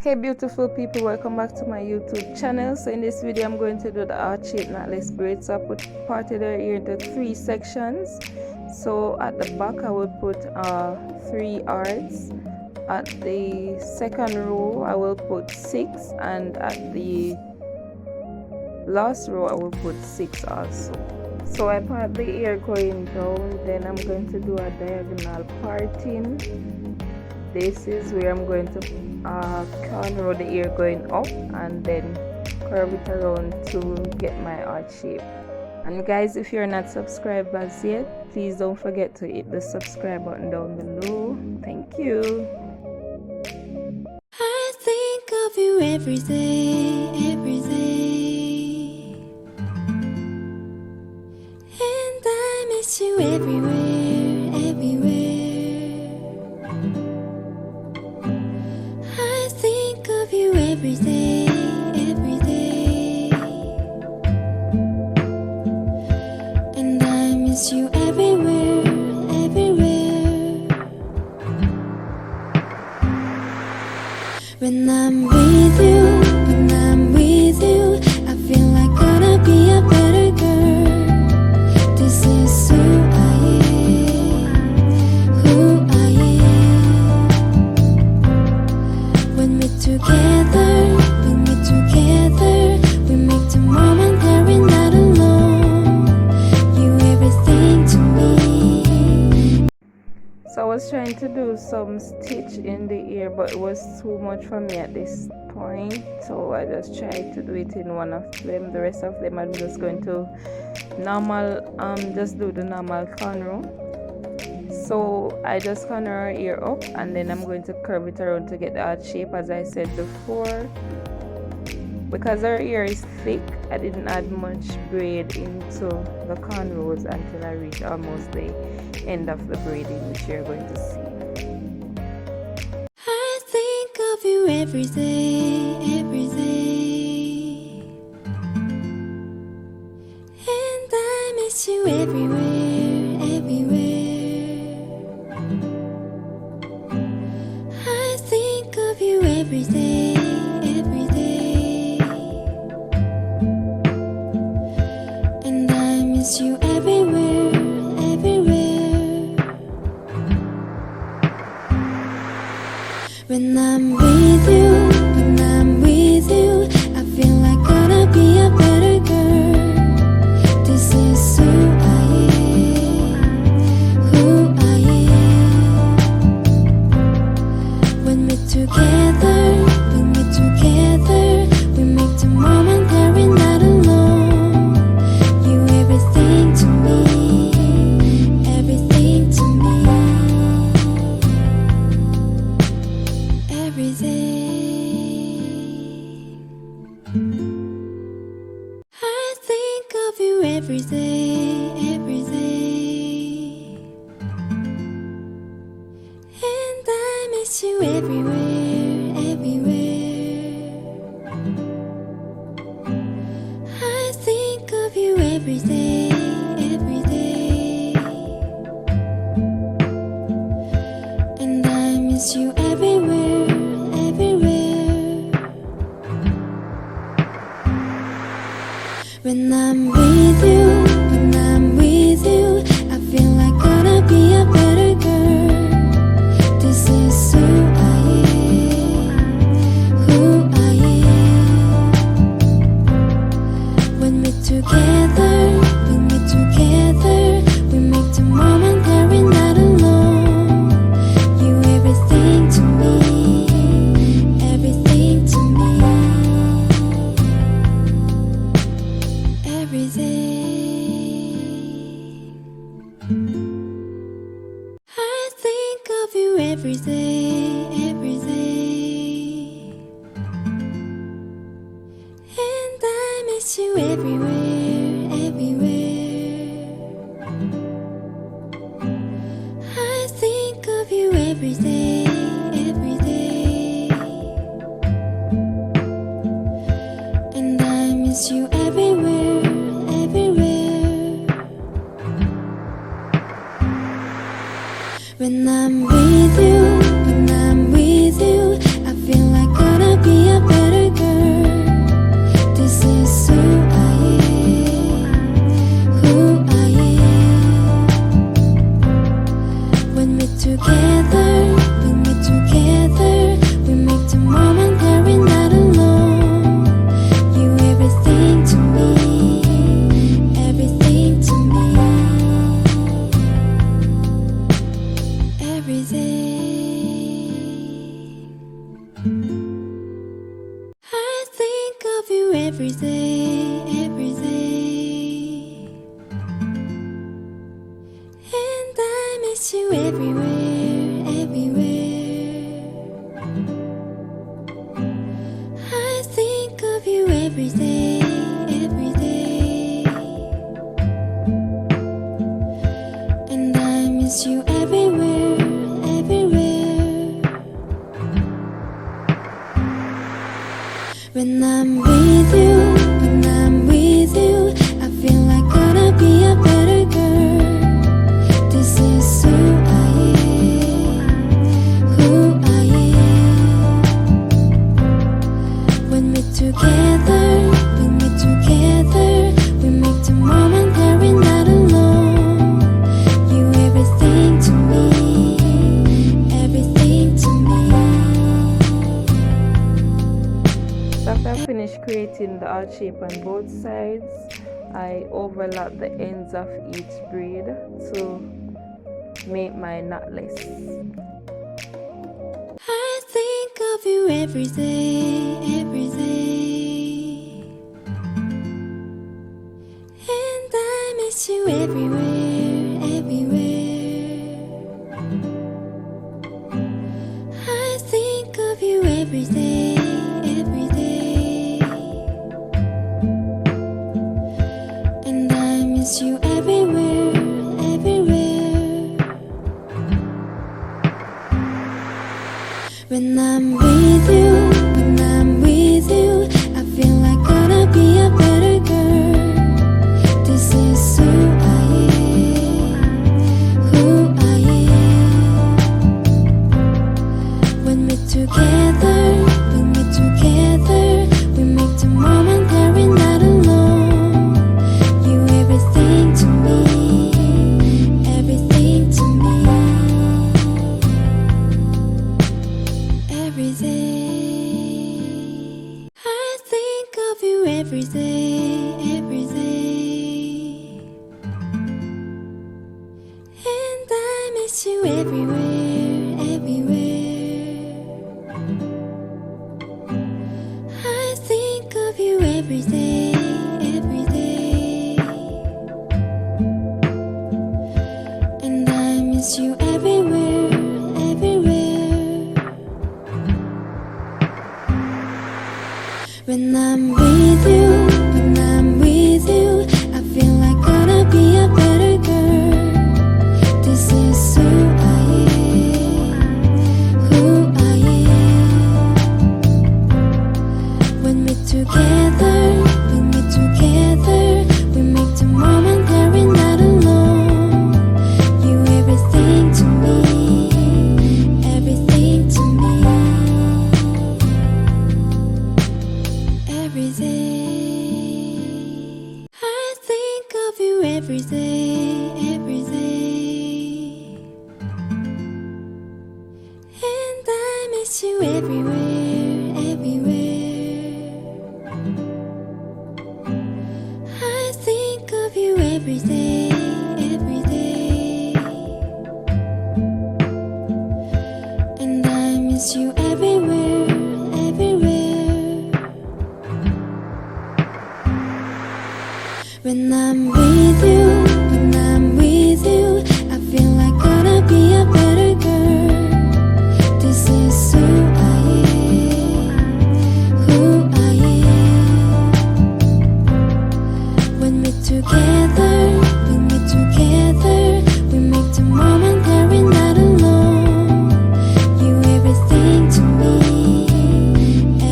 Hey beautiful people, welcome back to my YouTube channel. So in this video I'm going to do the heart-shaped knotless braids. So I parted the ear into 3 sections. So at the back I will put 3 hearts. At the second row I will put 6, and at the last row I will put 6 also. So I part the ear going down, then I'm going to do a diagonal parting. This is where I'm going to corner the ear going up and then curve it around to get my heart shape. And guys, if you're not subscribed as yet, please don't forget to hit the subscribe button down below. Thank you. I think of you every day, and I miss you everywhere, I think of you every day, and I miss you everywhere, When I'm with you, I feel like gonna be a better girl. This is who I am. When we're together, we make the moment that we're not alone. You everything to me. So I was trying to do some stitch in the ear, but it was too much for me at this point, so I just tried to do it in one of them. The rest of them I'm just going to just do the normal corner. So I just corner our ear up, and then I'm going to curve it around to get the heart shape, as I said before. Because our ear is thick, I didn't add much braid into the cornrows until I reached almost the end of the braiding, which you're going to see. I think of you every day, and I miss you everywhere, I think of you every day, and I miss you everywhere, When I'm with you, I feel like gonna be a better girl. This is who I am. When we're together, we make the moment that we're not alone. You everything to me, everything to me. Every day, I think of you every day, and I miss you everywhere, I think of you every day, and I miss you everywhere. When I'm with you, I feel like gonna be a better girl. This is who I am. When we're together, we make the moment that we're not alone. You everything to me, everything to me. Every day, I think of you every day, and I miss you everywhere, I think of you every day, and I miss you everywhere. When I'm with you, I feel like gonna I think of you every day, every day. And I miss you everywhere, everywhere. I think of you every day, every day. And I miss you everywhere, everywhere. When I'm with you, when I'm with you, I feel like gonna be a better girl. This is who I am, who I am. When we're together, we make the moment that we're not alone. You everything to me, everything to me. So after I finish creating the heart shape on both sides, I overlap the ends of each braid to make my knotless. I think of you every day, every day. And I miss you everywhere, everywhere. I think of you every day, every day. And I miss you everywhere, everywhere. When I'm with you, I feel like gonna be a better girl. This is who I am, who I am. When we're together, we make the moment that we're not alone. You everything to me, everything to me. Every day, I think of you every day, every day. And I miss you everywhere, everywhere. I think of you every day, every day. And I miss you everywhere, everywhere. When I'm with you, I feel like gonna be a better girl. This is who I am, who I am. When we're together, we make the moment that we're not alone. You everything to me, everything to me. Every day, I think of you every day, every day. And I miss you everywhere, everywhere. I think of you every day, every day. And I miss you everywhere, everywhere. When I'm with you, I feel like gonna be a better girl. This is who I am, who I am. When we're together, we make the moment that we're not alone. You everything to me, everything to me. Every day, I think of you every day, every day. And I miss you everywhere, everywhere. When I'm with you, I feel like gonna be a better girl. This is who I am, who I am. When I'm with you, this is who I am, who I am. When we're together, we make the moment that we're not alone. You everything to me,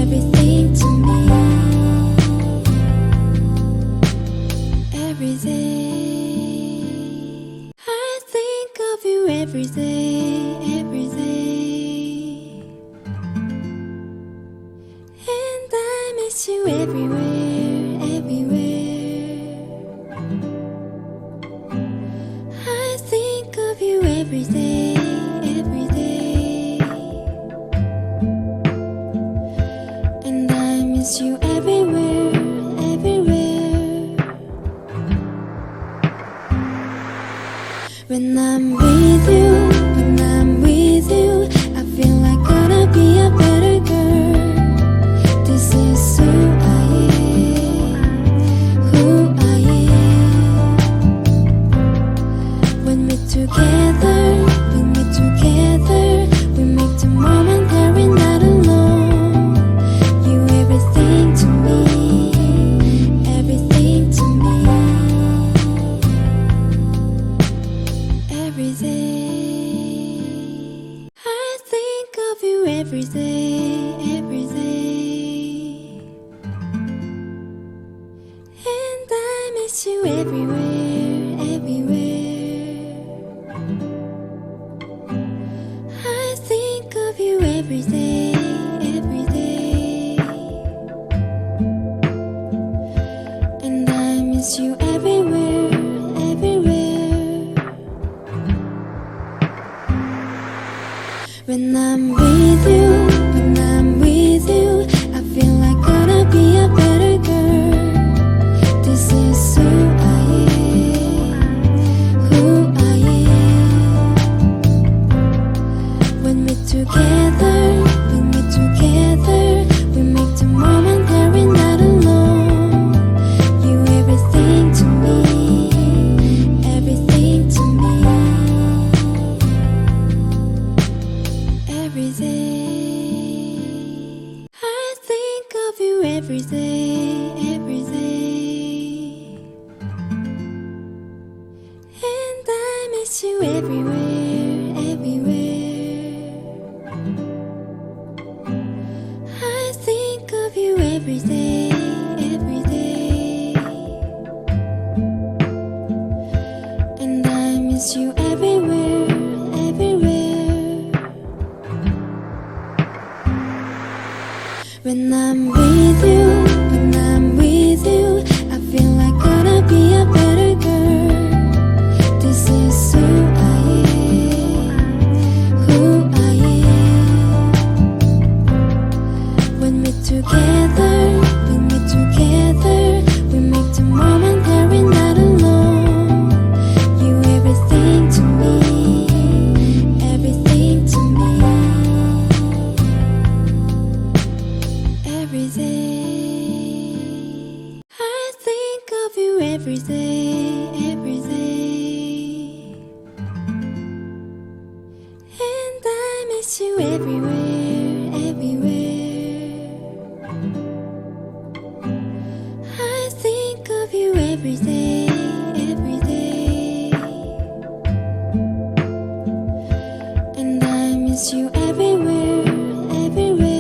everything to me. Every day, I think of you every day, every day. And I miss you everywhere, everywhere. I think of you every day, every day. And I miss you everywhere, everywhere. When I'm with you, I feel like gonna be a better girl. you everywhere, everywhere. I think of you every day, every day. And I miss you everywhere, everywhere. When I'm with you, when I'm with you, I feel like gonna be a better girl. This is who I am, who I am. When we're together, we make the moment that we're not alone. You everything to me, everything to me. Every day, I think of you every day, every day. And I miss you everywhere, everywhere. I think of you every day, every day. And I miss you everywhere, everywhere. When I'm with you, when I'm with you, I feel like gonna be a better girl. This is who I am, who I am. When we're together, we make the moment that we're not alone. You everything to me, everything to me. Every day, I think of you every day, every day. And I miss you everywhere, everywhere. I think of you every day, every day. And I miss you everywhere, everywhere.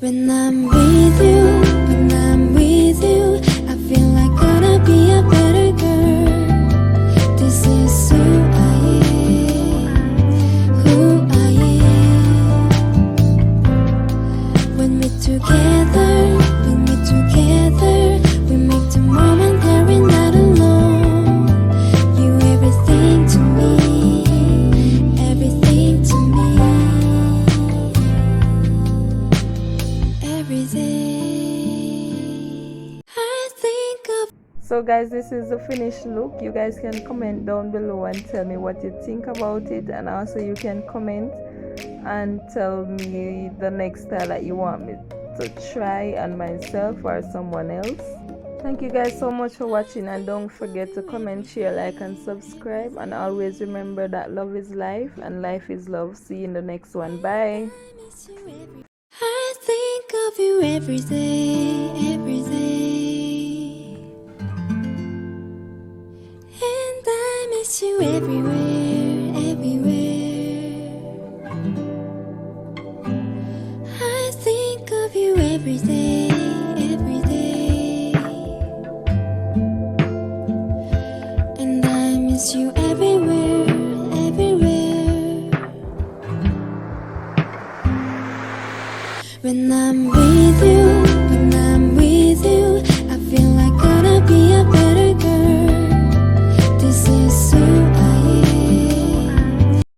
When I'm with you, I feel like gonna be a better girl. This is who I am, who I am. When we're together, we make the moment that we're not alone. You everything to me, everything to me. Every day, I think of. So guys, this is the finished look. You guys can comment down below and tell me what you think about it, and also you can comment and tell me the next style that you want me to try on myself or someone else. Thank you guys so much for watching, and don't forget to comment, share, like and subscribe, and always remember that love is life and life is love. See you in the next one. Bye. I think of you every day, every day. And I miss you everywhere, everywhere. I think of you every day, every day. And I miss you everywhere, everywhere. When I'm with you,